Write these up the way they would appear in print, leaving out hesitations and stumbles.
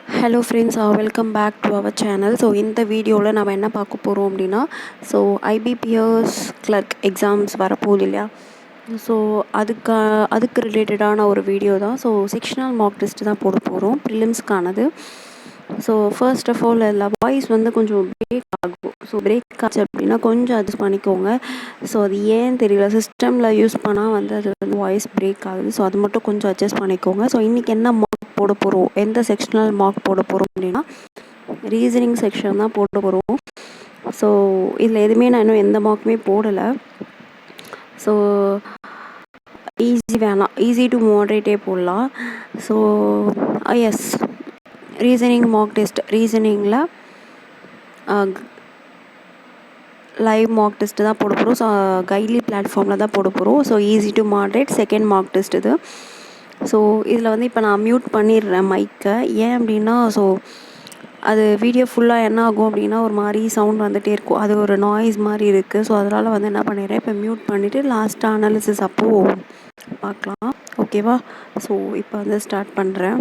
Hello friends, welcome back to our channel. So இந்த வீடியோவில் நம்ம என்ன பார்க்க போகிறோம் அப்படின்னா ஸோ ஐபிபிஎஸ் கிளர்க் எக்ஸாம்ஸ் வரப்போகுது இல்லையா. ஸோ அதுக்கு ரிலேட்டடான ஒரு வீடியோ தான். ஸோ செக்ஷனல் மார்க் டெஸ்ட் தான் போட போகிறோம் ப்ரிலிம்ஸ்க்கானது. ஸோ ஃபர்ஸ்ட் ஆஃப் ஆல் எல்லாம் வாய்ஸ் வந்து கொஞ்சம் பிரேக் ஆகும். ஸோ பிரேக் ஆச்சு அப்படின்னா கொஞ்சம் அட்ஜஸ்ட் பண்ணிக்கோங்க. ஸோ அது ஏன் தெரியல, சிஸ்டமில் யூஸ் பண்ணால் வந்து அது வந்து வாய்ஸ் பிரேக் ஆகுது. ஸோ அது மட்டும் கொஞ்சம் அட்ஜஸ்ட் பண்ணிக்கோங்க. ஸோ இன்றைக்கி என்ன மார்க் போட போகிறோம், எந்த செக்ஷனல் மார்க் போட போகிறோம் அப்படின்னா ரீசனிங் செக்ஷன் தான் போட போகிறோம். ஸோ இதில் எதுவுமே நான் இன்னும் எந்த மார்க்குமே போடலை. ஸோ ஈஸி வேணாம், ஈஸி டு மாடரேட்டே போடலாம். So yes, reasoning mark test, ரீசனிங்கில் லைவ் மார்க் டெஸ்ட்டு தான் போட போகிறோம். ஸோ கைட்லி பிளாட்ஃபார்மில் தான் போட போகிறோம். So easy to moderate second mark test இது. ஸோ இதில் வந்து இப்போ நான் மியூட் பண்ணிடுறேன் மைக்கை. ஏன் அப்படின்னா ஸோ அது வீடியோ ஃபுல்லாக என்ன ஆகும் அப்படின்னா ஒரு மாதிரி சவுண்ட் வந்துகிட்டே இருக்கும், அது ஒரு நாய்ஸ் மாதிரி இருக்குது. ஸோ அதனால் வந்து என்ன பண்ணிடுறேன், இப்போ மியூட் பண்ணிவிட்டு லாஸ்ட்டாக அனாலிசிஸ் அப்போது பார்க்கலாம், ஓகேவா. ஸோ இப்போ வந்து ஸ்டார்ட் பண்ணுறேன்.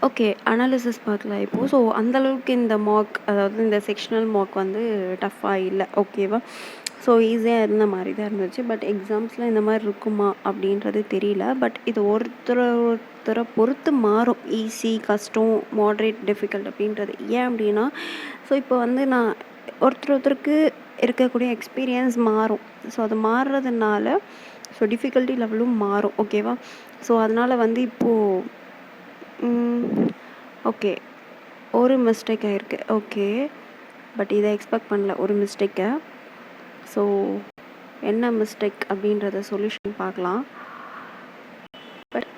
ஓகே. அனாலிசிஸ் பார்க்கலாம் இப்போ. ஸோ அந்தளவுக்கு இந்த மார்க் அதாவது இந்த செக்ஷனல் மார்க் வந்து டஃப்பா இல்ல. ஓகேவா? ஸோ ஈஸியா இருந்த மாரி தான் இருந்துச்சு. பட் எக்ஸாம்ஸ்ல இந்த மாரி இருக்குமா அப்படின்றது தெரியல. பட் இது ஒருத்தர பொறுத்து மாறும். ஈஸி, கஷ்டம், மாடரேட், டிஃபிகல்ட் அப்படின்றது. ஏன் அப்படின்னா, ஸோ இப்போ வந்து நான் ஒருத்தருக்கு இருக்கக்கூடிய எக்ஸ்பீரியன்ஸ் மாறும். ஸோ அது மாறுறதுனால ஸோ டிஃபிகல்ட்டி லெவலும் மாறும். ஓகேவா? ஸோ அதனால வந்து இப்போ ஓகே. ஒரு மிஸ்டேக் ஆயிருக்கு. ஓகே. பட் இதை எக்ஸ்பெக்ட் பண்ணல ஒரு மிஸ்டேக்கை. ஸோ என்ன மிஸ்டேக் அப்படின்றத சொல்யூஷன் பார்க்கலாம். பட்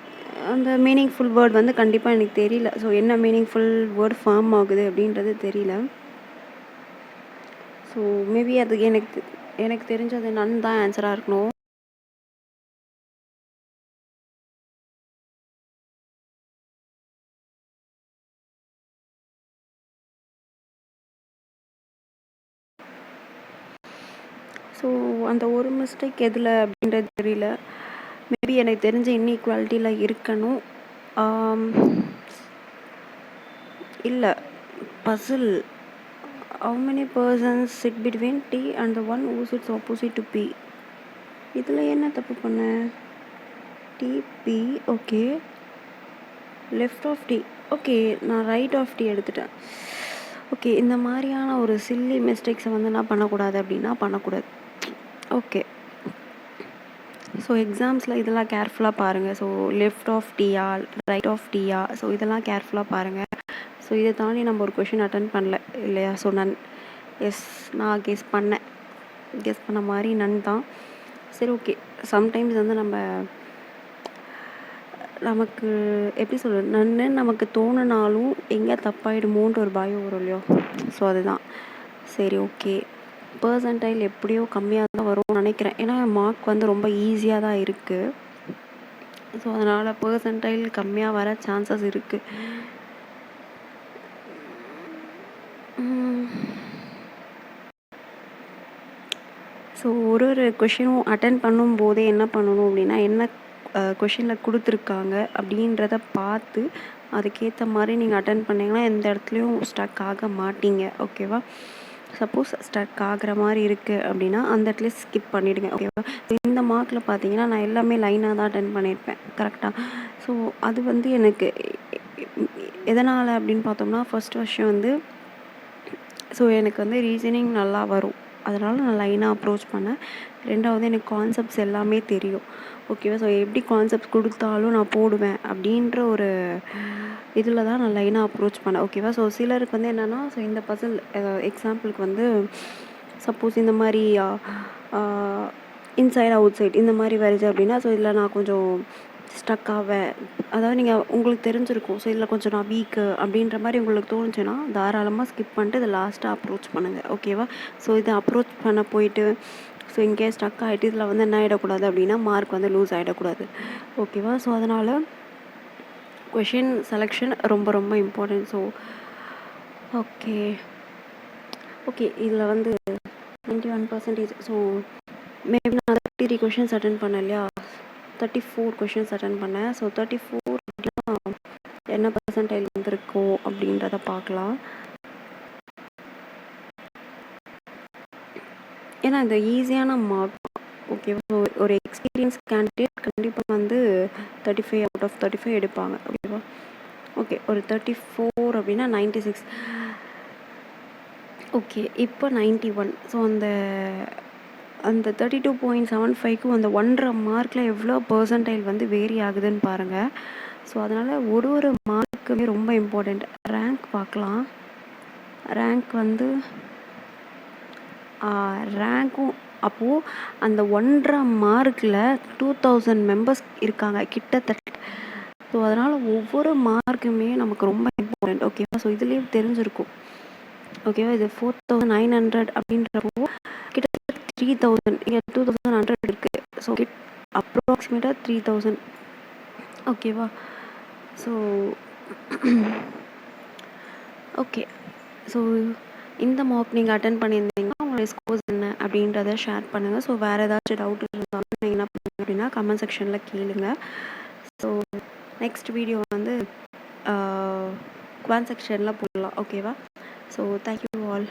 அந்த மீனிங்ஃபுல் வேர்ட் வந்து கண்டிப்பாக எனக்கு தெரியல. ஸோ என்ன மீனிங்ஃபுல் வேர்ட் ஃபார்ம் ஆகுது அப்படின்றது தெரியல. ஸோ மேபி அது எனக்கு தெரிஞ்சது நன் தான் ஆன்சராக இருக்கணும். ஸோ அந்த ஒரு மிஸ்டேக் எதில் அப்படின்றது தெரியல. மேபி எனக்கு தெரிஞ்ச இன்இக்வாலிட்டியில் இருக்கணும். இல்லை Basil how many persons sit between T and the one who sits opposite to P. இதில் என்ன தப்பு பண்ண? டிபி okay. Left of D okay. நான் ரைட் ஆஃப் டி எடுத்துட்டேன். ஓகே. இந்த மாதிரியான ஒரு சில்லி மிஸ்டேக்ஸை வந்து நான் பண்ணக்கூடாது அப்படின்னா பண்ணக்கூடாது. ஓகே. ஸோ எக்ஸாம்ஸில் இதெல்லாம் கேர்ஃபுல்லாக பாருங்கள். ஸோ லெஃப்ட் ஆஃப் டீயா ரைட் ஆஃப் டீயா ஸோ இதெல்லாம் கேர்ஃபுல்லாக பாருங்கள். ஸோ இதை தாண்டி நம்ம ஒரு கொஷின் அட்டன் பண்ணல இல்லையா? ஸோ நான் கெஸ் பண்ண மாதிரி நன் தான். சரி ஓகே. சம்டைம்ஸ் வந்து நமக்கு எப்படி சொல்கிறது, நன்னு நமக்கு தோணுனாலும் எங்கே தப்பாயிடுமோன்ற ஒரு பயம் வரும் இல்லையோ? ஸோ அதுதான். சரி ஓகே. பர்சன்டைல் எப்படியோ கம்மியாக தான் வரும்னு நினைக்கிறேன். ஏன்னா மார்க் வந்து ரொம்ப ஈஸியாக தான் இருக்குது. ஸோ அதனால் பர்சன்டைல் கம்மியாக வர சான்சஸ் இருக்குது. ஸோ ஒரு கொஷினும் அட்டன் பண்ணும்போதே என்ன பண்ணணும் அப்படின்னா, என்ன கொஷினில் கொடுத்துருக்காங்க அப்படின்றத பார்த்து அதுக்கேற்ற மாதிரி நீங்கள் அட்டன் பண்ணிங்கன்னா எந்த இடத்துலையும் ஸ்டக் ஆக மாட்டீங்க. ஓகேவா? சப்போஸ் ஸ்டக் ஆகிற மாதிரி இருக்குது அப்படின்னா அந்த இடத்துல ஸ்கிப் பண்ணிவிடுங்க. ஓகேவா? இந்த மார்க்கில் பார்த்தீங்கன்னா நான் எல்லாமே லைனாக தான் அட்டன் பண்ணியிருப்பேன் கரெக்டாக. ஸோ அது வந்து எனக்கு எதனால் அப்படின்னு பார்த்தோம்னா, ஃபர்ஸ்ட் விஷயம் வந்து ஸோ எனக்கு வந்து ரீசனிங் நல்லா வரும். அதனால் நான் லைனாக அப்ரோச் பண்ணேன். ரெண்டாவது எனக்கு கான்செப்ட்ஸ் எல்லாமே தெரியும். ஓகேவா? ஸோ எப்படி கான்செப்ட்ஸ் கொடுத்தாலும் நான் போடுவேன் அப்படின்ற ஒரு இதில் தான் நான் லைனாக அப்ரோச் பண்ணேன். ஓகேவா? ஸோ சிலருக்கு வந்து என்னென்னா, ஸோ இந்த பசில் எக்ஸாம்பிளுக்கு வந்து சப்போஸ் இந்த மாதிரி இன்சைட் அவுட் சைட் இந்த மாதிரி வருது அப்படின்னா, ஸோ இதில் நான் கொஞ்சம் ஸ்டக் ஆவேன். அதாவது நீங்கள் உங்களுக்கு தெரிஞ்சிருக்கும். ஸோ இதில் கொஞ்சம் நான் வீக்கு அப்படின்ற மாதிரி உங்களுக்கு தோணுச்சுன்னா தாராளமாக ஸ்கிப் பண்ணிட்டு இதை லாஸ்ட்டாக அப்ரோச் பண்ணுங்கள். ஓகேவா? ஸோ இதை அப்ரோச் பண்ண போயிட்டு ஸோ இங்கே ஸ்டக் ஆகிட்டு இதில் வந்து என்ன ஆகிடக்கூடாது அப்படின்னா மார்க் வந்து லூஸ் ஆகிடக்கூடாது. ஓகேவா? ஸோ அதனால் கொஷின் செலெக்ஷன் ரொம்ப ரொம்ப இம்பார்ட்டன்ட். ஸோ ஓகே இதில் வந்து 91%. ஸோ மேபி நான் 33 கொஷின்ஸ் அட்டன் பண்ணேன் இல்லையா? 34 கொஷின்ஸ் அட்டன் பண்ணேன். ஸோ 34 அப்படின்னா என்ன பர்சன்டைல் வந்திருக்கோ அப்படின்றத பார்க்கலாம். ஏன்னா இந்த ஈஸியான மார்க். ஓகேவா? ஸோ ஒரு எக்ஸ்பீரியன்ஸ் கேண்டிடேட் கண்டிப்பாக வந்து 35 அவுட் ஆஃப் 35 எடுப்பாங்க. ஓகேவா? ஓகே. ஒரு 34 அப்படின்னா 96. ஓகே. இப்போ 91. ஸோ அந்த 32.75க்கும் அந்த 1.5 மார்க்கில் எவ்வளோ பர்சன்டைல் வந்து வேரி ஆகுதுன்னு பாருங்கள். ஸோ அதனால் ஒரு மார்க்குமே ரொம்ப இம்பார்ட்டண்ட். ரேங்க் பார்க்கலாம். ரேங்க் வந்து ரேங்க்கும் அப்போது அந்த 1.5 மார்க்கில் 2000 மெம்பர்ஸ் இருக்காங்க கிட்டத்தட்ட. ஸோ அதனால் ஒவ்வொரு மார்க்குமே நமக்கு ரொம்ப இம்பார்ட்டண்ட். ஓகேவா? ஸோ இதுலேயே தெரிஞ்சிருக்கும். ஓகேவா? இது 4900 அப்படின்றப்போ கிட்டத்தட்ட 3000 இங்கே 2100 இருக்குது. ஸோ அப்ராக்சிமேட்டாக 3000. ஓகேவா? So okay. ஸோ இந்த மார்க் நீங்கள் அட்டன் பண்ணியிருந்தீங்கன்னா உங்களுடைய ஸ்கோர்ஸ் என்ன அப்படின்றத ஷேர் பண்ணுங்கள். ஸோ வேறு ஏதாச்சும் டவுட் இருந்தாலும் நீங்கள் என்ன பண்ணுங்க அப்படின்னா கமெண்ட் செக்ஷனில் கேளுங்க. ஸோ நெக்ஸ்ட் வீடியோ வந்து குவான் செக்ஷனில் போடலாம். ஓகேவா? So thank you all.